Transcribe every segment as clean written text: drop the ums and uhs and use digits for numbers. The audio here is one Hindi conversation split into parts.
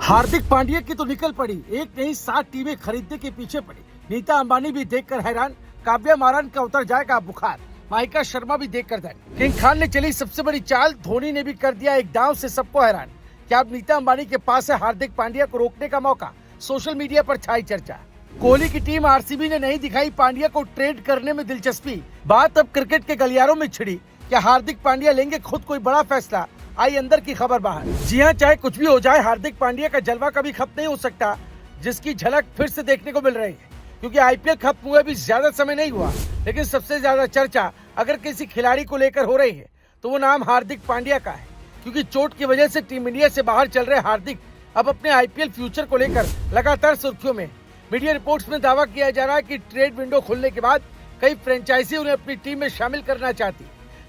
हार्दिक पांड्या की तो निकल पड़ी, एक नहीं 7 टीमें खरीदने के पीछे पड़ी। नीता अंबानी भी देखकर हैरान, काव्या मारन का उतर जाएगा बुखार, माइका शर्मा भी देखकर धन। किंग खान ने चली सबसे बड़ी चाल, धोनी ने भी कर दिया एक दांव से सबको हैरान। क्या अब नीता अंबानी के पास है हार्दिक पांड्या को रोकने का मौका? सोशल मीडिया पर छाई चर्चा। कोहली की टीम आरसीबी ने नहीं दिखाई पांड्या को ट्रेड करने में दिलचस्पी। बात अब क्रिकेट के गलियारों में छिड़ी। क्या हार्दिक पांड्या लेंगे खुद कोई बड़ा फैसला? आई अंदर की खबर बाहर। जी हां, चाहे कुछ भी हो जाए, हार्दिक पांड्या का जलवा कभी खत्म नहीं हो सकता, जिसकी झलक फिर से देखने को मिल रही है। क्योंकि आईपीएल खत्म हुए भी ज्यादा समय नहीं हुआ, लेकिन सबसे ज्यादा चर्चा अगर किसी खिलाड़ी को लेकर हो रही है तो वो नाम हार्दिक पांड्या का है। क्योंकि चोट की वजह से टीम इंडिया से बाहर चल रहे हार्दिक अब अपने आईपीएल फ्यूचर को लेकर लगातार सुर्खियों में। मीडिया रिपोर्ट्स में दावा किया जा रहा है कि ट्रेड विंडो खुलने के बाद कई फ्रेंचाइजी उन्हें अपनी टीम में शामिल करना चाहती।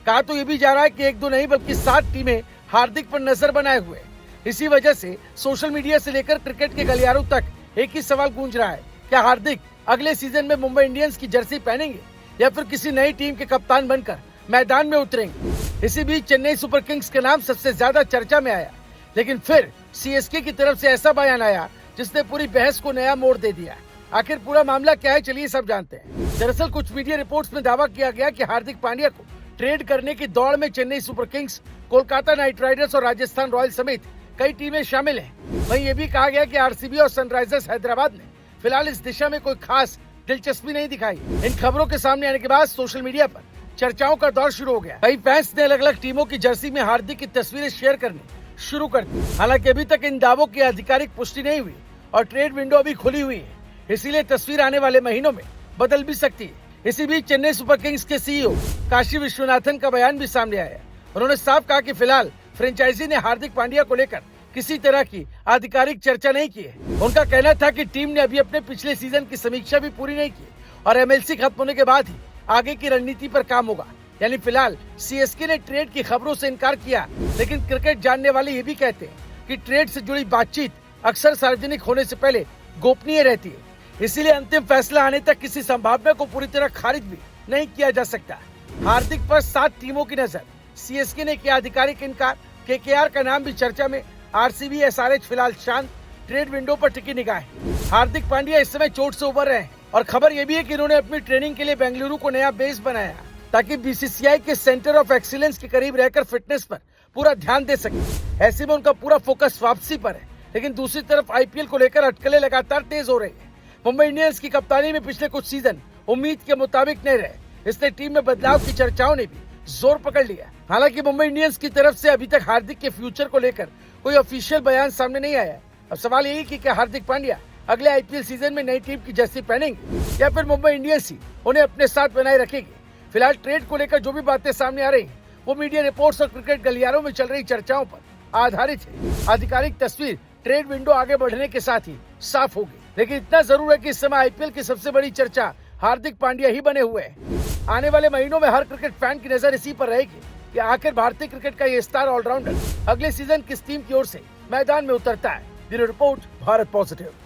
कहा तो ये भी जा रहा है कि एक दो नहीं बल्कि 7 टीमें हार्दिक पर नजर बनाए हुए। इसी वजह से सोशल मीडिया से लेकर क्रिकेट के गलियारों तक एक ही सवाल गूंज रहा है, क्या हार्दिक अगले सीजन में मुंबई इंडियंस की जर्सी पहनेंगे या फिर किसी नई टीम के कप्तान बनकर मैदान में उतरेंगे? इसी बीच चेन्नई सुपर किंग्स के नाम सबसे ज्यादा चर्चा में आया, लेकिन फिर सीएसके की तरफ से ऐसा बयान आया जिसने पूरी बहस को नया मोड़ दे दिया। आखिर पूरा मामला क्या है, चलिए सब जानते हैं। दरअसल कुछ मीडिया रिपोर्ट्स में दावा किया गया कि हार्दिक पांड्या को ट्रेड करने की दौड़ में Chennai super Kings, Kolkata night Riders और राजस्थान रॉयल्स समेत कई टीमें शामिल हैं। वहीं ये भी कहा गया कि आरसीबी और सनराइजर्स हैदराबाद ने फिलहाल इस दिशा में कोई खास दिलचस्पी नहीं दिखाई। इन खबरों के सामने आने के बाद सोशल मीडिया पर चर्चाओं का दौर शुरू हो गया। कई फैंस ने अलग अलग टीमों की जर्सी में हार्दिक की तस्वीरें शेयर करनी शुरू कर दी। हालांकि अभी तक इन दावों की आधिकारिक पुष्टि नहीं हुई और ट्रेड विंडो अभी खुली हुई है, इसीलिए तस्वीर आने वाले महीनों में बदल भी सकती है। इसी बीच चेन्नई सुपर किंग्स के सीईओ काशी विश्वनाथन का बयान भी सामने आया। उन्होंने साफ कहा कि फिलहाल फ्रेंचाइजी ने हार्दिक पांड्या को लेकर किसी तरह की आधिकारिक चर्चा नहीं की है। उनका कहना था कि टीम ने अभी अपने पिछले सीजन की समीक्षा भी पूरी नहीं की और एमएलसी खत्म होने के बाद ही आगे की रणनीति पर काम होगा। यानी फिलहाल सीएसके ने ट्रेड की खबरों से इनकार किया, लेकिन क्रिकेट जानने वाले ये भी कहते हैं कि ट्रेड से जुड़ी बातचीत अक्सर सार्वजनिक होने से पहले गोपनीय रहती है, इसीलिए अंतिम फैसला आने तक किसी संभावना को पूरी तरह खारिज भी नहीं किया जा सकता। हार्दिक पर 7 टीमों की नजर। सीएसके ने किया आधिकारिक इनकार, केकेआर का नाम भी चर्चा में, आरसीबी एसआरएच फिलहाल शांत, ट्रेड विंडो पर टिकी निगाहें। हार्दिक पांड्या इस समय चोट से उबर रहे हैं और खबर ये भी है कि इन्होंने अपनी ट्रेनिंग के लिए बेंगलुरु को नया बेस बनाया ताकि बीसीसीआई के सेंटर ऑफ एक्सीलेंस के करीब रहकर फिटनेस पर पूरा ध्यान दे सके। ऐसे में उनका पूरा फोकस वापसी पर है, लेकिन दूसरी तरफ आईपीएल को लेकर अटकलें लगातार तेज हो रही है। मुंबई इंडियंस की कप्तानी में पिछले कुछ सीजन उम्मीद के मुताबिक नहीं रहे, इसलिए टीम में बदलाव की चर्चाओं ने भी जोर पकड़ लिया। हालांकि मुंबई इंडियंस की तरफ से अभी तक हार्दिक के फ्यूचर को लेकर कोई ऑफिशियल बयान सामने नहीं आया। अब सवाल यही कि क्या हार्दिक पांड्या अगले आईपीएल सीजन में नई टीम की जर्सी पहनेंगे या फिर मुंबई इंडियंस ही उन्हें अपने साथ बनाए रखेगी। फिलहाल ट्रेड को लेकर जो भी बातें सामने आ रही है वो मीडिया रिपोर्ट्स और क्रिकेट गलियारों में चल रही चर्चाओं पर आधारित है। आधिकारिक तस्वीर ट्रेड विंडो आगे बढ़ने के साथ ही साफ होगी, लेकिन इतना जरूर है कि इस समय आईपीएल की सबसे बड़ी चर्चा हार्दिक पांड्या ही बने हुए हैं। आने वाले महीनों में हर क्रिकेट फैन की नजर इसी पर रहेगी कि आखिर भारतीय क्रिकेट का ये स्टार ऑलराउंडर अगले सीजन किस टीम की ओर से मैदान में उतरता है। Bureau report, Bharat positive.